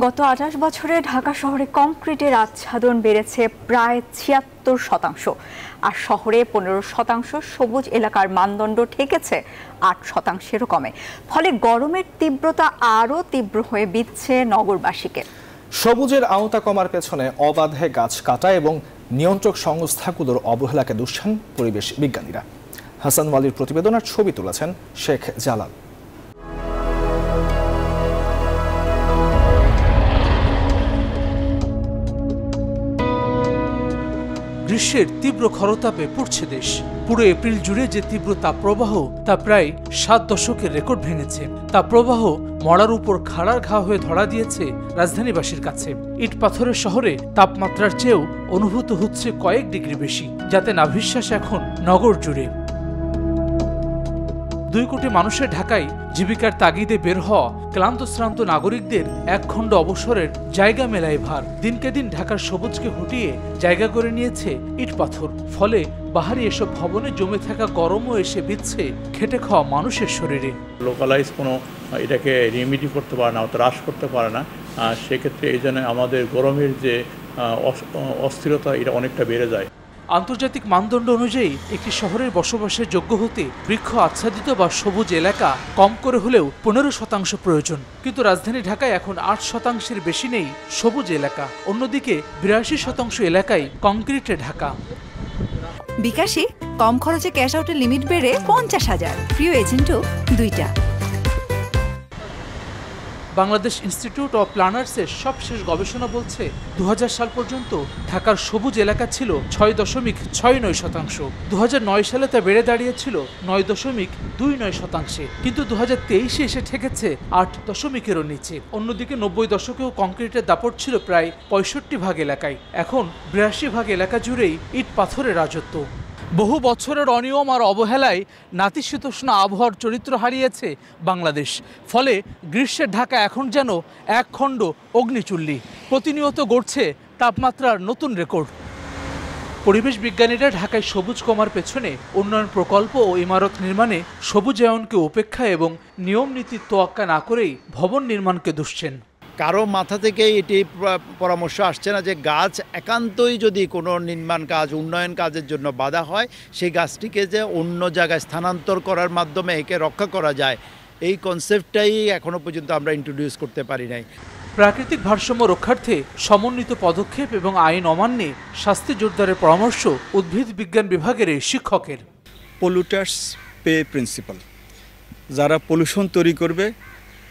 গত ২৮ বছরে ঢাকা শহরে কংক্রিটের আচ্ছাদন বেড়েছে প্রায় ৭৬%, আর শহরে ১৫% সবুজ এলাকার মানদণ্ড ঠেকেছে ৮%-এরও কমে। ফলে গরমের তীব্রতা আরও তীব্র হয়ে বিঁধছে নগরবাসীকে। সবুজের আওতা কমার পেছনে অবাধে গাছ কাটা এবং নিয়ন্ত্রক সংস্থাগুলোর অবহেলাকে দোষান পরিবেশ বিজ্ঞানীরা। হাসান ওয়ালির প্রতিবেদনের ছবি তুলেছেন শেখ জালাল। গ্রীষ্মের তীব্র খরতাপে পড়ছে দেশ। পুরো এপ্রিল জুড়ে যে তীব্র তাপপ্রবাহ তা প্রায় ৭ দশকের রেকর্ড ভেঙেছে। তাপপ্রবাহ মরার উপর খাড়ার ঘা হয়ে ধরা দিয়েছে রাজধানীবাসীর কাছে। ইট পাথরের শহরে তাপমাত্রার চেয়েও অনুভূত হচ্ছে কয়েক ডিগ্রি বেশি, যাতে নাভিশ্বাস এখন নগর জুড়ে। ২ কোটি মানুষের ঢাকায় জীবিকার তাগিদে বের হওয়া ক্লান্ত শ্রান্ত নাগরিকদের একখণ্ড অবসরের জায়গা মেলায় ভার। দিনকে দিন ঢাকার সবুজকে হটিয়ে জায়গা করে নিয়েছে ইট পাথর। ফলে বাহারি এসব ভবনে জমে থাকা গরমও এসে বিচ্ছে খেটে খাওয়া মানুষের শরীরে। লোকালাইজ কোনো এটাকে রিমিডি করতে পারে না, হ্রাস করতে পারে না। সেক্ষেত্রে এই জন্য আমাদের গরমের যে অস্থিরতা এটা অনেকটা বেড়ে যায়। আন্তর্জাতিক মানদণ্ড অনুযায়ী একটি শহরের বসবাসের যোগ্য হতে বৃক্ষ আচ্ছাদিত বা সবুজ এলাকা কম করে হলেও ১৫% প্রয়োজন। কিন্তু রাজধানী ঢাকায় এখন ৮%-এর বেশি নেই সবুজ এলাকা। অন্যদিকে ৮২% এলাকায় কংক্রিটে ঢাকা। বিকাশে কম খরচে ক্যাশ আউটের লিমিট বেড়ে ৫০,০০০, প্রিয় এজেন্টও ২টা। বাংলাদেশ ইনস্টিটিউট অব প্ল্যানার্সের সবশেষ গবেষণা বলছে ২০০০ সাল পর্যন্ত ঢাকার সবুজ এলাকা ছিল ৬.৬৯%। ২০০৯ সালে তা বেড়ে দাঁড়িয়েছিল ৯.২৯%। কিন্তু ২০২৩-এ এসে ঠেকেছে ৮%-এরও নিচে। অন্যদিকে ৯০ দশকেও কংক্রিটের দাপট ছিল প্রায় ৬৫% এলাকায়। এখন ৮২% এলাকা জুড়েই ইট পাথরের রাজত্ব। বহু বছরের অনিয়ম আর অবহেলায় নাতিশীতোষ্ণ আবহাওয়ার চরিত্র হারিয়েছে বাংলাদেশ। ফলে গ্রীষ্মের ঢাকা এখন যেন একখণ্ড অগ্নিচুল্লি। প্রতিনিয়ত গড়ছে তাপমাত্রার নতুন রেকর্ড। পরিবেশ বিজ্ঞানীরা ঢাকায় সবুজ কমার পেছনে উন্নয়ন প্রকল্প ও ইমারত নির্মাণে সবুজায়নকে উপেক্ষা এবং নিয়ম নীতির তোয়াক্কা না করেই ভবন নির্মাণকে দুষছেন। কারো মাথা থেকে এটি পরামর্শ আসছে না যে গাছ একান্তই যদি কোনো নির্মাণ কাজ, উন্নয়ন কাজের জন্য বাধা হয়, সেই গাছটিকে যে অন্য জায়গায় স্থানান্তর করার মাধ্যমে একে রক্ষা করা যায়, এই কনসেপ্টটাই এখনো পর্যন্ত আমরা ইন্ট্রোডিউস করতে পারি নাই। প্রাকৃতিক ভারসাম্য রক্ষার্থে সমন্বিত পদক্ষেপ এবং আইন অমান্যে শাস্তি জোরদারের পরামর্শ উদ্ভিদ বিজ্ঞান বিভাগের এই শিক্ষকের। পলিউটার্স পে প্রিন্সিপাল, যারা পলিউশন তৈরি করবে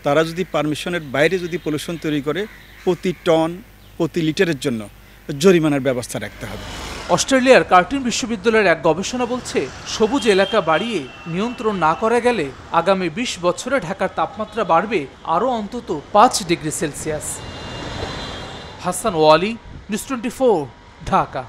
তারা যদি পারমিশনের বাইরে যদি পলিউশন তৈরি করে, প্রতি টন প্রতি লিটারের জন্য জরিমানার ব্যবস্থা রাখতে হবে। অস্ট্রেলিয়ার কার্টিন বিশ্ববিদ্যালয়ের এক গবেষণা বলছে, সবুজ এলাকা বাড়িয়ে নিয়ন্ত্রণ না করা গেলে আগামী ২০ বছরে ঢাকার তাপমাত্রা বাড়বে আরও অন্তত ৫ ডিগ্রি সেলসিয়াস। হাসান ওয়ালি, নিউজ 24, ঢাকা।